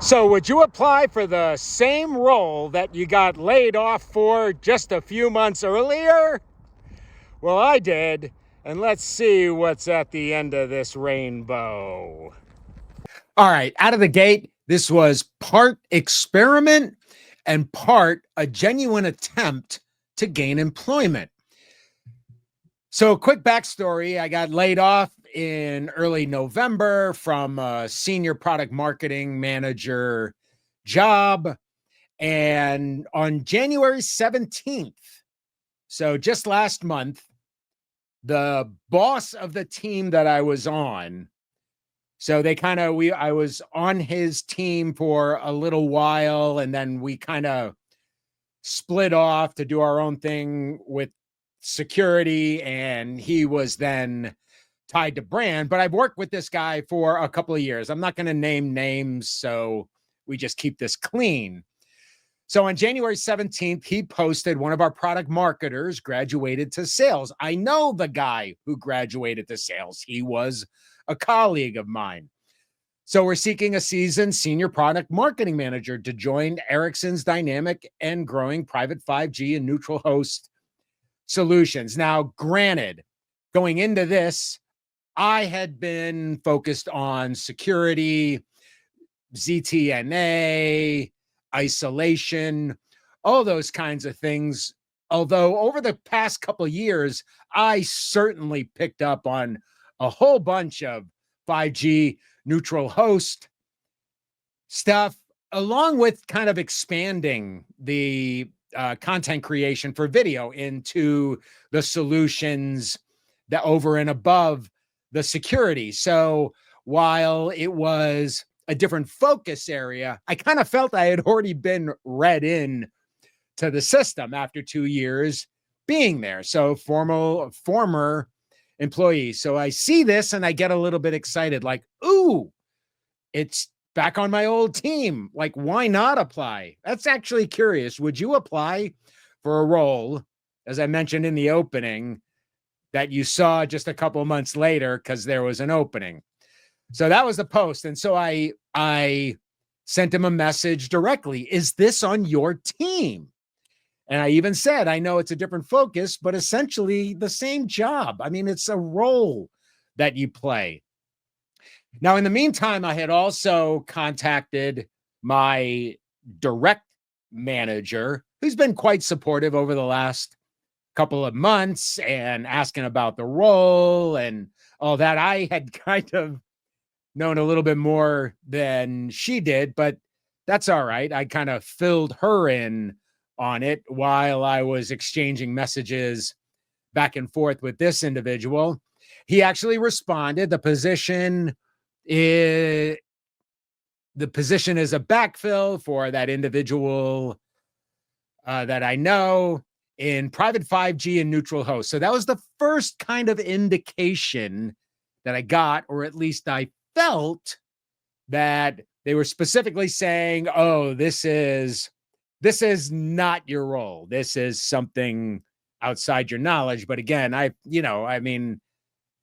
So would you apply for the same role that you got laid off for just a few months earlier? Well, I did, and let's see what's at the end of this rainbow. All right, out of the gate, this was part experiment and part a genuine attempt to gain employment. So, quick backstory, I got laid off in early November from a senior product marketing manager job. And on January 17th, so just last month, the boss of the team that I was on, so they kind of, I was on his team for a little while, and then we kind of split off to do our own thing with security, and he was then tied to brand. But I've worked with this guy for a couple of years. I'm not going to name names, so we just keep this clean. So on January 17th, he posted one of our product marketers graduated to sales. I know the guy who graduated to sales. He was a colleague of mine. So we're seeking a seasoned senior product marketing manager to join Ericsson's dynamic and growing private 5G and neutral host solutions. Now, granted, going into this, I had been focused on security, ZTNA, isolation, all those kinds of things. Although over the past couple of years, I certainly picked up on a whole bunch of 5G neutral host stuff, along with kind of expanding the content creation for video into the solutions that over and above the security. So while it was a different focus area, I kind of felt I had already been read in to the system after 2 years being there. So former employee. So I see this and I get a little bit excited, like, ooh, it's back on my old team. Like, why not apply? That's actually curious. Would you apply for a role, as I mentioned in the opening, that you saw just a couple of months later because there was an opening? So that was the post. And so I sent him a message directly. Is this on your team? And I even said, I know it's a different focus, but essentially the same job. I mean, it's a role that you play. Now, in the meantime, I had also contacted my direct manager, who's been quite supportive over the last couple of months and asking about the role and all that. I had kind of known a little bit more than she did, but that's all right. I kind of filled her in on it while I was exchanging messages back and forth with this individual. He actually responded. The position is a backfill for that individual that I know in private 5G and neutral host. So that was the first kind of indication that I got, or at least I felt that they were specifically saying, oh, this is not your role. This is something outside your knowledge. But again, I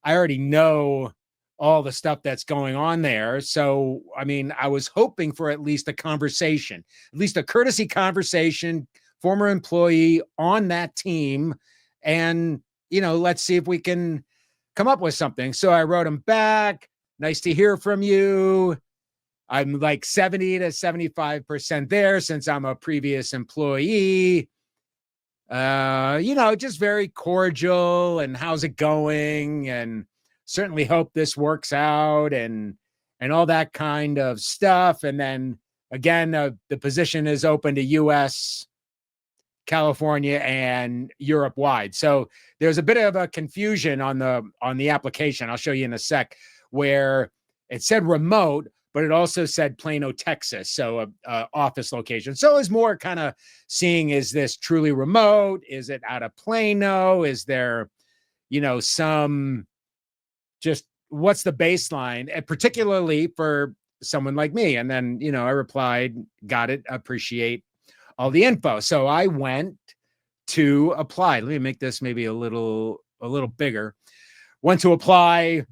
already know all the stuff that's going on there. So, I mean, I was hoping for at least a conversation, at least a courtesy conversation, former employee on that team. And, let's see if we can come up with something. So I wrote him back. Nice to hear from you. I'm like 70 to 75% there since I'm a previous employee. Just very cordial and how's it going? And certainly hope this works out and all that kind of stuff. And then again, the position is open to US, California, and Europe wide. So there's a bit of a confusion on the application. I'll show you in a sec, where it said remote, but it also said Plano, Texas. So a office location. So it's more kind of seeing, is this truly remote? Is it out of Plano? Is there, some, just what's the baseline? And particularly for someone like me. And then, I replied, got it, appreciate all the info. So I went to apply. Let me make this maybe a little bigger. Went to apply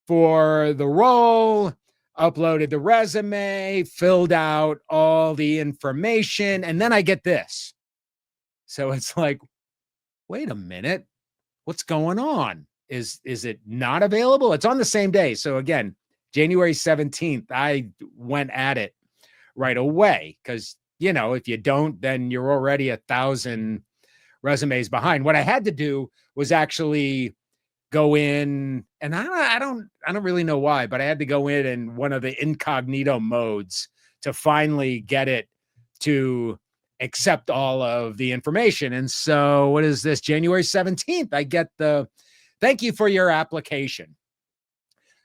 for the role. uploaded the resume, filled out all the information, and then I get this. So it's like, wait a minute, what's going on? Is it not available? It's on the same day. So again, January 17th, I went at it right away because, if you don't, then you're already 1,000 resumes behind. What I had to do was actually go in, and I don't really know why, but I had to go in one of the incognito modes to finally get it to accept all of the information. And so what is this? January 17th, I get the thank you for your application.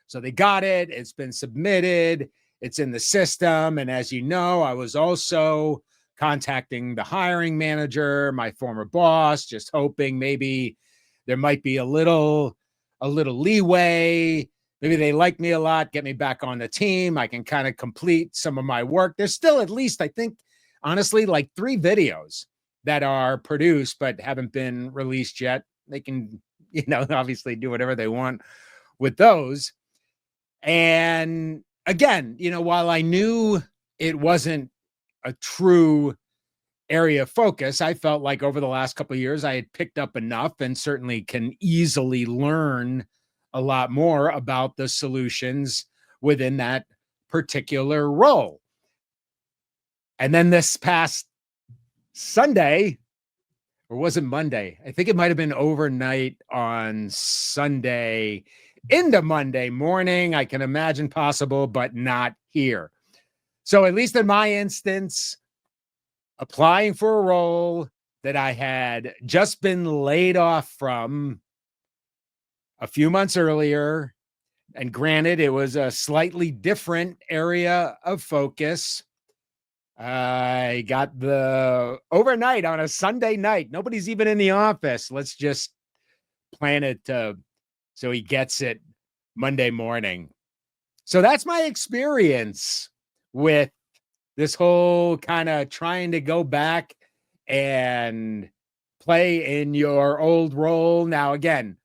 So they got it. It's been submitted. It's in the system. And as you know, I was also contacting the hiring manager, my former boss, just hoping maybe there might be a little leeway. Maybe they like me a lot, get me back on the team. I can kind of complete some of my work. There's still at least, I think, honestly, like 3 videos that are produced but haven't been released yet. They can, obviously do whatever they want with those. And again, while I knew it wasn't a true area of focus, I felt like over the last couple of years, I had picked up enough and certainly can easily learn a lot more about the solutions within that particular role. And then this past Sunday, or was it Monday? I think it might have been overnight on Sunday into Monday morning. I can imagine possible, but not here. So at least in my instance, applying for a role that I had just been laid off from a few months earlier. And granted, it was a slightly different area of focus. I got the overnight on a Sunday night. Nobody's even in the office. Let's just plan it so he gets it Monday morning. So that's my experience with this whole kind of trying to go back and play in your old role. Now, again,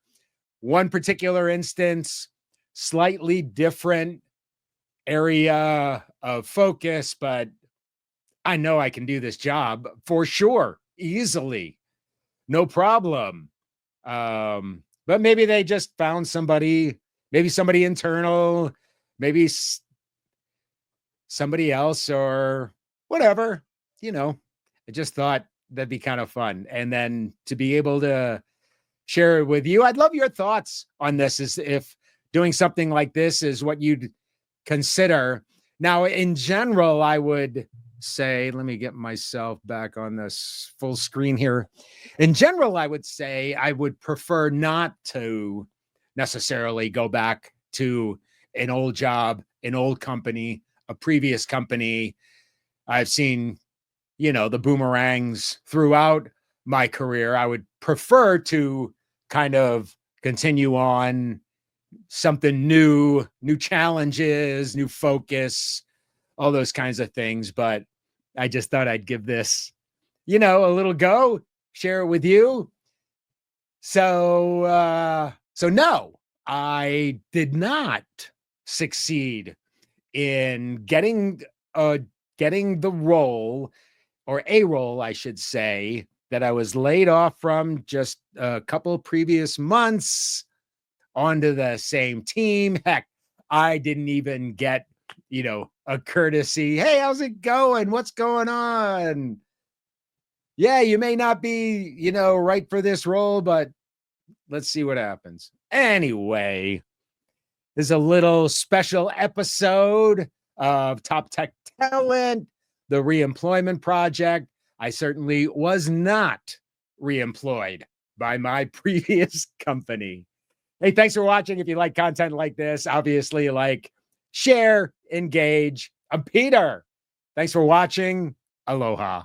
one particular instance, slightly different area of focus, but I know I can do this job for sure, easily, no problem. But maybe they just found somebody, maybe somebody internal, maybe somebody else or whatever, I just thought that'd be kind of fun. And then to be able to share it with you, I'd love your thoughts on this, is if doing something like this is what you'd consider. Now, in general, I would say, let me get myself back on this full screen here. In general, I would say I would prefer not to necessarily go back to an old job, an old company, a previous company. I've seen, the boomerangs throughout my career. I would prefer to kind of continue on something new challenges, new focus, all those kinds of things. But I just thought I'd give this, a little go, share it with you. So no, I did not succeed in getting the role, or a role, I should say, that I was laid off from just a couple previous months onto the same team. Heck, I didn't even get, a courtesy. Hey, how's it going? What's going on? Yeah, you may not be, right for this role, but let's see what happens. Anyway, there's a little special episode of Top Tech Talent, the Reemployment Project. I certainly was not reemployed by my previous company. Hey, thanks for watching. If you like content like this, obviously share, engage. I'm Peter. Thanks for watching. Aloha.